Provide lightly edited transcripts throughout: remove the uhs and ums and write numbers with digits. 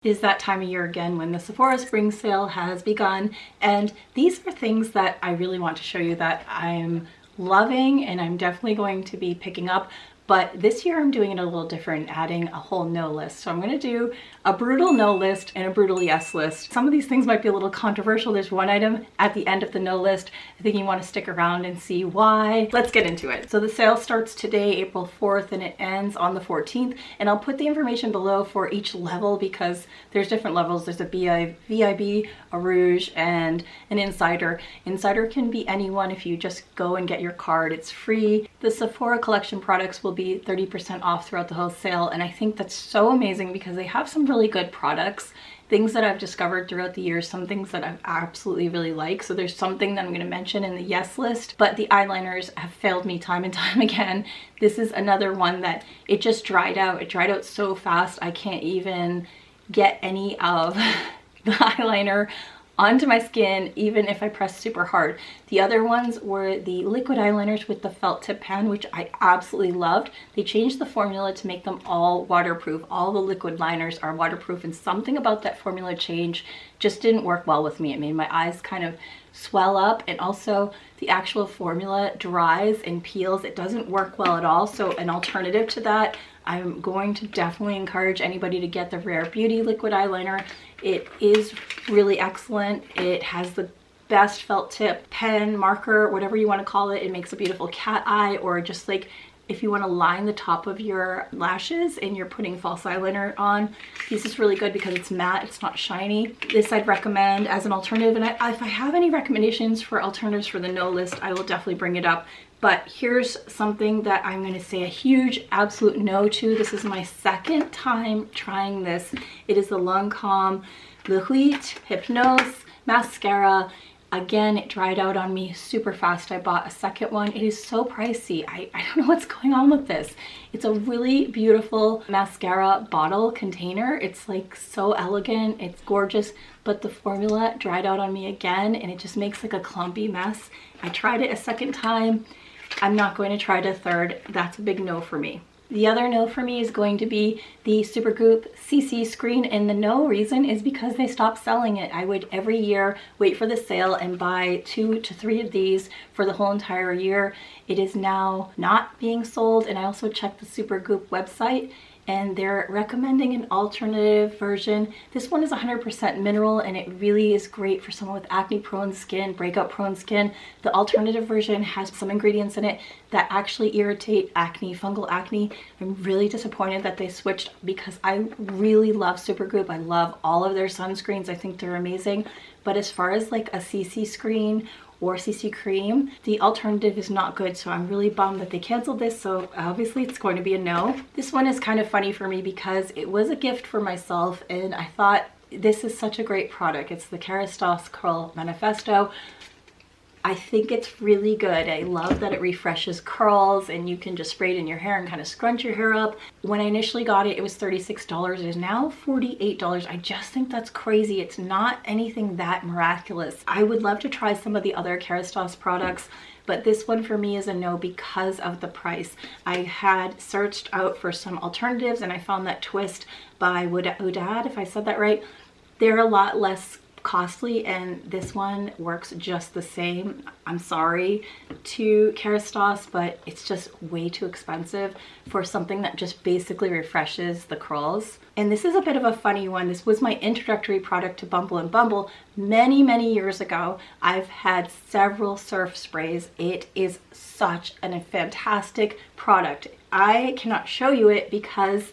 It is that time of year again when the Sephora spring sale has begun, and these are things that I really want to show you that I'm loving and I'm definitely going to be picking up. But this year I'm doing it a little different, adding a whole no list. So I'm going to do a brutal no list and a brutal yes list. Some of these things might be a little controversial. There's one item at the end of the no list. I think you want to stick around and see why. Let's get into it. So the sale starts today, April 4th, and it ends on the 14th. And I'll put the information below for each level because there's different levels. There's a VIB, a Rouge, and an Insider. Insider can be anyone if you just go and get your card. It's free. The Sephora collection products will be 30% off throughout the whole sale, and I think that's so amazing because they have some really good products, things that I've discovered throughout the years, some things that I've absolutely really like. So there's something that I'm going to mention in the yes list, but the eyeliners have failed me time and time again. This is another one that it just dried out. It dried out so fast I can't even get any of the eyeliner onto my skin even if I press super hard. The other ones were the liquid eyeliners with the felt tip pen, which I absolutely loved. They changed the formula to make them all waterproof. All the liquid liners are waterproof, and something about that formula change just didn't work well with me. It made my eyes kind of swell up, and also the actual formula dries and peels. It doesn't work well at all. So an alternative to that, I'm going to definitely encourage anybody to get the Rare Beauty liquid eyeliner. It is really excellent. It has the best felt tip pen, marker, whatever you want to call it. It makes a beautiful cat eye, or just like if you want to line the top of your lashes and you're putting false eyeliner on. This is really good because it's matte, it's not shiny. This I'd recommend as an alternative, and if I have any recommendations for alternatives for the no list, I will definitely bring it up. But here's something that I'm going to say a huge absolute no to. This is my second time trying this. It is the Lancome Le Huit Hypnose Mascara. Again, it dried out on me super fast. I bought a second one. It is so pricey. I don't know what's going on with this. It's a really beautiful mascara bottle container. It's like so elegant. It's gorgeous, but the formula dried out on me again, and it just makes like a clumpy mess. I tried it a second time. I'm not going to try it a third. That's a big no for me. The other no for me is going to be the Supergoop CC screen, and the no reason is because they stopped selling it. I would every year wait for the sale and buy 2 to 3 of these for the whole entire year. It is now not being sold, and I also checked the Supergoop website and they're recommending an alternative version. This one is 100% mineral, and it really is great for someone with acne prone skin, breakout prone skin. The alternative version has some ingredients in it that actually irritate acne, fungal acne. I'm really disappointed that they switched because I really love Supergoop. I love all of their sunscreens. I think they're amazing. But as far as like a CC screen or CC cream, the alternative is not good, so I'm really bummed that they canceled this. So obviously it's going to be a no. This one is kind of funny for me because it was a gift for myself, and I thought this is such a great product. It's the Kerastase Curl Manifesto. I think it's really good. I love that it refreshes curls, and you can just spray it in your hair and kind of scrunch your hair up. When I initially got it, it was $36. It is now $48. I just think that's crazy. It's not anything that miraculous. I would love to try some of the other Kerastase products, but this one for me is a no because of the price. I had searched out for some alternatives, and I found that Twist by Udad, if I said that right. They're a lot less costly, and this one works just the same. I'm sorry to Kerastase, but it's just way too expensive for something that just basically refreshes the curls. And this is a bit of a funny one. This was my introductory product to Bumble and Bumble many years ago. I've had several surf sprays. It is such a fantastic product. I cannot show you it because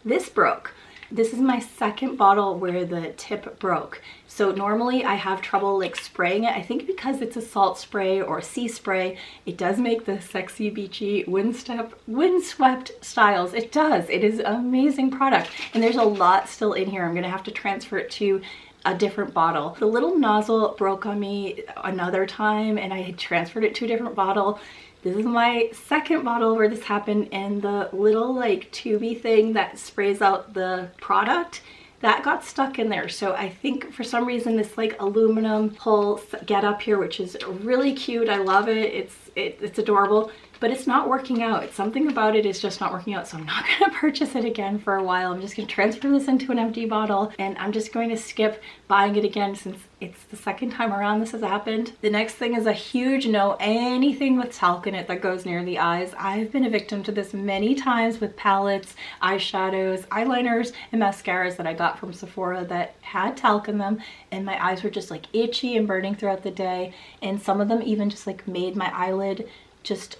this broke. This is my second bottle where the tip broke. So normally I have trouble like spraying it. I think because it's a salt spray or sea spray, it does make the sexy beachy windswept styles. It does. It is an amazing product. And there's a lot still in here. I'm gonna have to transfer it to a different bottle. The little nozzle broke on me another time, and I had transferred it to a different bottle. This is my second bottle where this happened, and the little like tubey thing that sprays out the product, that got stuck in there. So I think for some reason this like aluminum hull get up here, which is really cute. I love it. It's adorable. but it's not working out. It's something about it is just not working out, so I'm not gonna purchase it again for a while. I'm just gonna transfer this into an empty bottle, and I'm just going to skip buying it again since it's the second time around this has happened. The next thing is a huge no, anything with talc in it that goes near the eyes. I've been a victim to this many times with palettes, eyeshadows, eyeliners, and mascaras that I got from Sephora that had talc in them, and my eyes were just like itchy and burning throughout the day, and some of them even just like made my eyelid just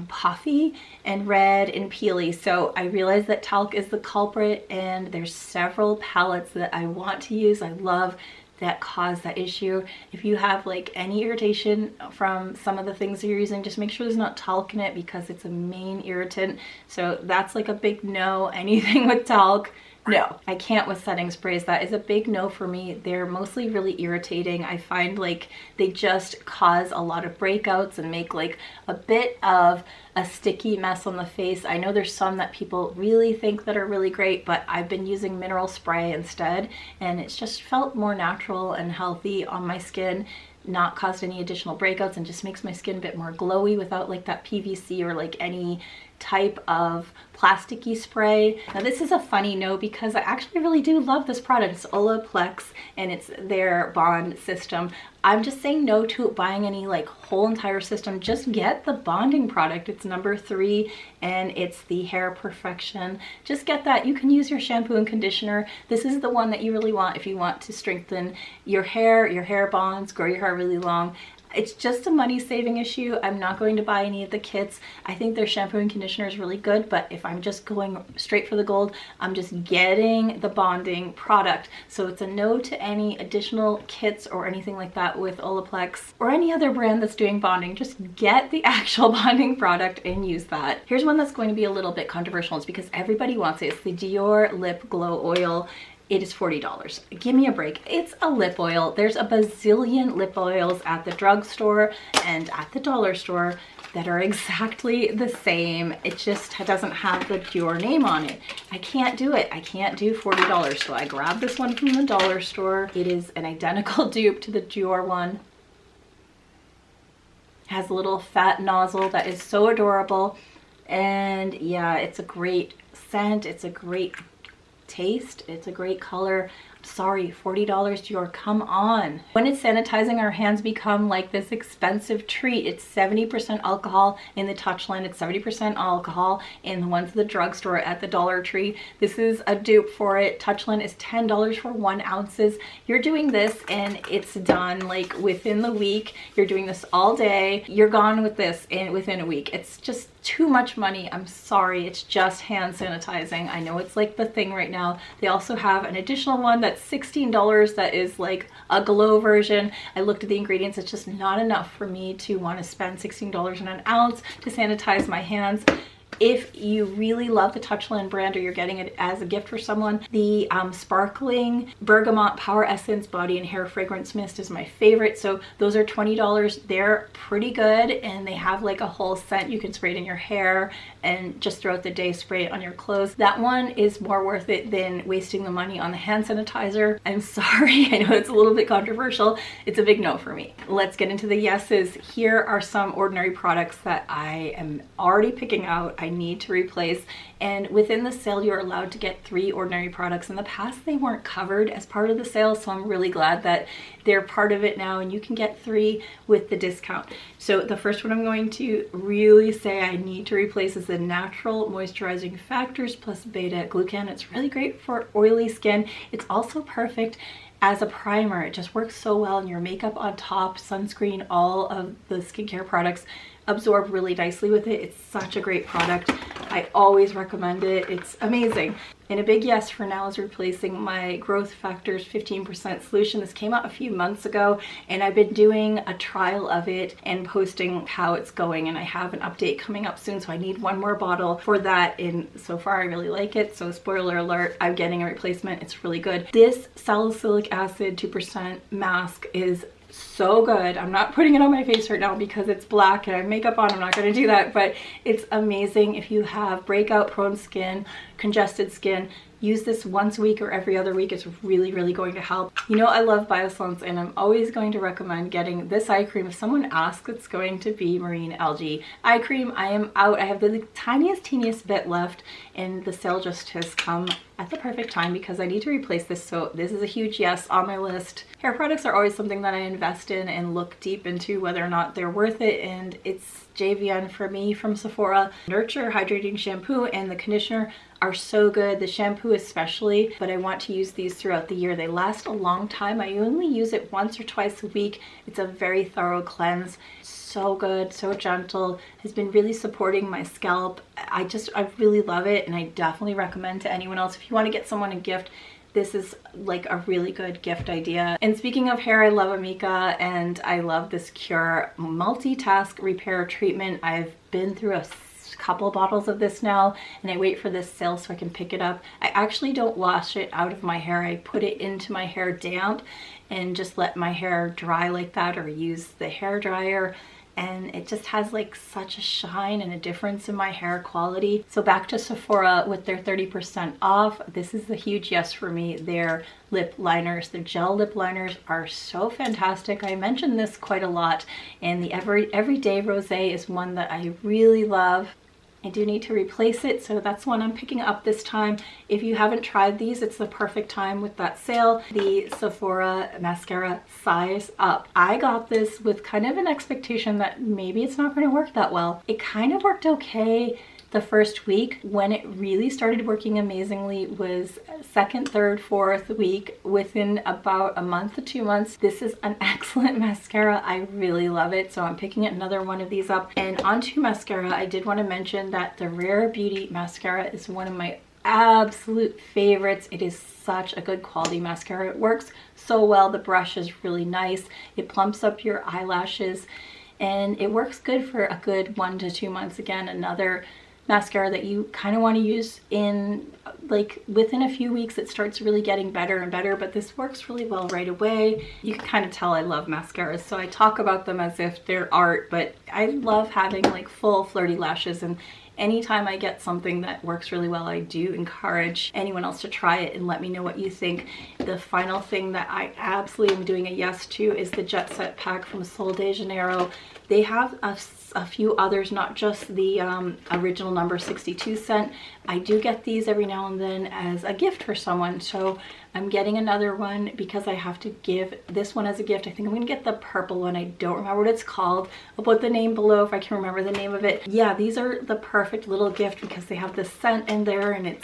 puffy and red and peely. So I realized that talc is the culprit, and there's several palettes that I want to use, I love, that cause that issue. If you have like any irritation from some of the things that you're using, just make sure there's not talc in it because it's a main irritant. So that's like a big no. Anything with talc, no. I can't with setting sprays. That is a big no for me. They're mostly really irritating. I find like they just cause a lot of breakouts and make like a bit of a sticky mess on the face. I know there's some that people really think that are really great, but I've been using mineral spray instead, and it's just felt more natural and healthy on my skin, not caused any additional breakouts, and just makes my skin a bit more glowy without like that PVC or like any type of plasticky spray. Now this is a funny no because I actually really do love this product. It's Olaplex and it's their bond system. I'm just saying no to buying any like whole entire system. Just get the bonding product. It's number 3 and it's the Hair Perfection. Just get that. You can use your shampoo and conditioner. This is the one that you really want if you want to strengthen your hair bonds, grow your hair really long. It's just a money saving issue. I'm not going to buy any of the kits. I think their shampoo and conditioner is really good, but if I'm just going straight for the gold, I'm just getting the bonding product. So it's a no to any additional kits or anything like that with Olaplex or any other brand that's doing bonding. Just get the actual bonding product and use that. Here's one that's going to be a little bit controversial. It's because everybody wants it. It's the Dior Lip Glow Oil. It is $40. Give me a break. It's a lip oil. There's a bazillion lip oils at the drugstore and at the dollar store that are exactly the same. It just doesn't have the Dior name on it. I can't do it. I can't do $40. So I grabbed this one from the dollar store. It is an identical dupe to the Dior one. It has a little fat nozzle that is so adorable. And yeah, it's a great scent. It's a great taste. It's a great color. Sorry, $40 Dior, come on. When it's sanitizing, our hands become like this expensive treat. It's 70% alcohol in the Touchland. It's 70% alcohol in the ones at the drugstore at the Dollar Tree. This is a dupe for it. Touchland is $10 for 1 ounces. You're doing this and it's done like within the week. You're doing this all day. You're gone with this within a week. It's just too much money. I'm sorry. It's just hand sanitizing. I know it's like the thing right now. They also have an additional one that's $16 that is like a glow version. I looked at the ingredients. It's just not enough for me to want to spend $16 on an ounce to sanitize my hands. If you really love the Touchland brand or you're getting it as a gift for someone, the sparkling bergamot power essence body and hair fragrance mist is my favorite. So those are $20. They're pretty good and they have like a whole scent. You can spray it in your hair and just throughout the day spray it on your clothes. That one is more worth it than wasting the money on the hand sanitizer. I'm sorry, I know it's a little bit controversial. It's a big no for me. Let's get into the yeses. Here are some ordinary products that I am already picking out. I need to replace, and within the sale you're allowed to get 3 ordinary products. In the past they weren't covered as part of the sale, so I'm really glad that they're part of it now and you can get 3 with the discount. So the first one I'm going to really say I need to replace is the Natural Moisturizing Factors plus beta glucan. It's really great for oily skin. It's also perfect as a primer. It just works so well in your makeup on top, sunscreen, all of the skincare products absorb really nicely with it. It's such a great product. I always recommend it. It's amazing. And a big yes for now is replacing my Growth Factors 15% solution. This came out a few months ago and I've been doing a trial of it and posting how it's going, and I have an update coming up soon, so I need 1 more bottle for that, and so far I really like it. So spoiler alert, I'm getting a replacement. It's really good. This salicylic acid 2% mask is so good. I'm not putting it on my face right now because it's black and I have makeup on. I'm not going to do that, but it's amazing if you have breakout prone skin, congested skin. use this once a week or every other week. It's really, really going to help. You know, I love biosolvents, and I'm always going to recommend getting this eye cream. If someone asks, it's going to be marine algae eye cream. I am out. I have the tiniest, teeniest bit left, and the sale just has come at the perfect time because I need to replace this. So this is a huge yes on my list. Hair products are always something that I invest in and look deep into whether or not they're worth it, and it's JVN for me from Sephora. Nurture Hydrating Shampoo and the conditioner are so good, the shampoo especially, but I want to use these throughout the year. They last a long time. I only use it once or twice a week. It's a very thorough cleanse. So good, so gentle, has been really supporting my scalp. I really love it, and I definitely recommend to anyone else. If you want to get someone a gift, this is like a really good gift idea. And speaking of hair, I love Amika, and I love this Pure multitask repair treatment. I've been through a couple bottles of this now, and I wait for this sale so I can pick it up. I actually don't wash it out of my hair. I put it into my hair damp and just let my hair dry like that, or use the hair dryer, and it just has like such a shine and a difference in my hair quality. So back to Sephora with their 30% off. This is a huge yes for me. Their lip liners, the gel lip liners are so fantastic. I mentioned this quite a lot, and the Everyday Rosé is one that I really love. I do need to replace it, so that's one I'm picking up this time. If you haven't tried these, it's the perfect time with that sale. The Sephora mascara Size Up. I got this with kind of an expectation that maybe it's not going to work that well. It kind of worked okay the first week. When it really started working amazingly was second, third, fourth week. Within about a month to 2 months, this is an excellent mascara. I really love it, so I'm picking another one of these up. And onto mascara, I did want to mention that the Rare Beauty mascara is one of my absolute favorites. It is such a good quality mascara. It works so well. The brush is really nice. It plumps up your eyelashes, and it works good for a good 1 to 2 months. Again, another mascara that you kind of want to use in like within a few weeks. It starts really getting better and better, but this works really well right away. You can kind of tell I love mascaras, so I talk about them as if they're art, but I love having like full flirty lashes, and anytime I get something that works really well, I do encourage anyone else to try it and let me know what you think. The final thing that I absolutely am doing a yes to is the Jet Set pack from Sol de Janeiro. They have a few others, not just the original number 62 scent. I do get these every now and then as a gift for someone, so I'm getting another one because I have to give this one as a gift. I think I'm gonna get the purple one. I don't remember what it's called. I'll put the name below if I can remember the name of it. Yeah, these are the perfect little gift because they have the scent in there, and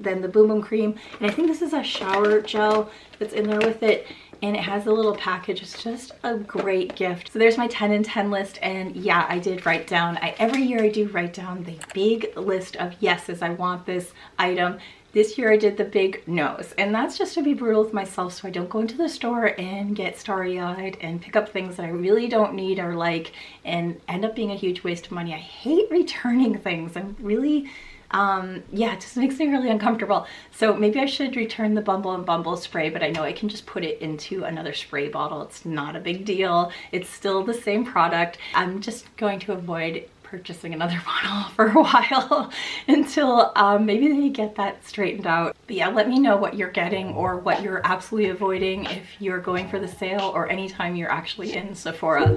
then the Boom Boom cream, and I think this is a shower gel that's in there with it, and it has a little package. It's just a great gift. So there's my 10 and 10 list, and yeah, I did write down, every year I do write down the big list of yeses, I want this item. This year I did the big no's, and that's just to be brutal with myself so I don't go into the store and get starry-eyed and pick up things that I really don't need or like and end up being a huge waste of money. I hate returning things. I'm really yeah, it just makes me really uncomfortable. So maybe I should return the Bumble and Bumble spray, but I know I can just put it into another spray bottle. It's not a big deal. It's still the same product. I'm just going to avoid purchasing another bottle for a while until maybe they get that straightened out. But yeah, let me know what you're getting or what you're absolutely avoiding if you're going for the sale or anytime you're actually in Sephora.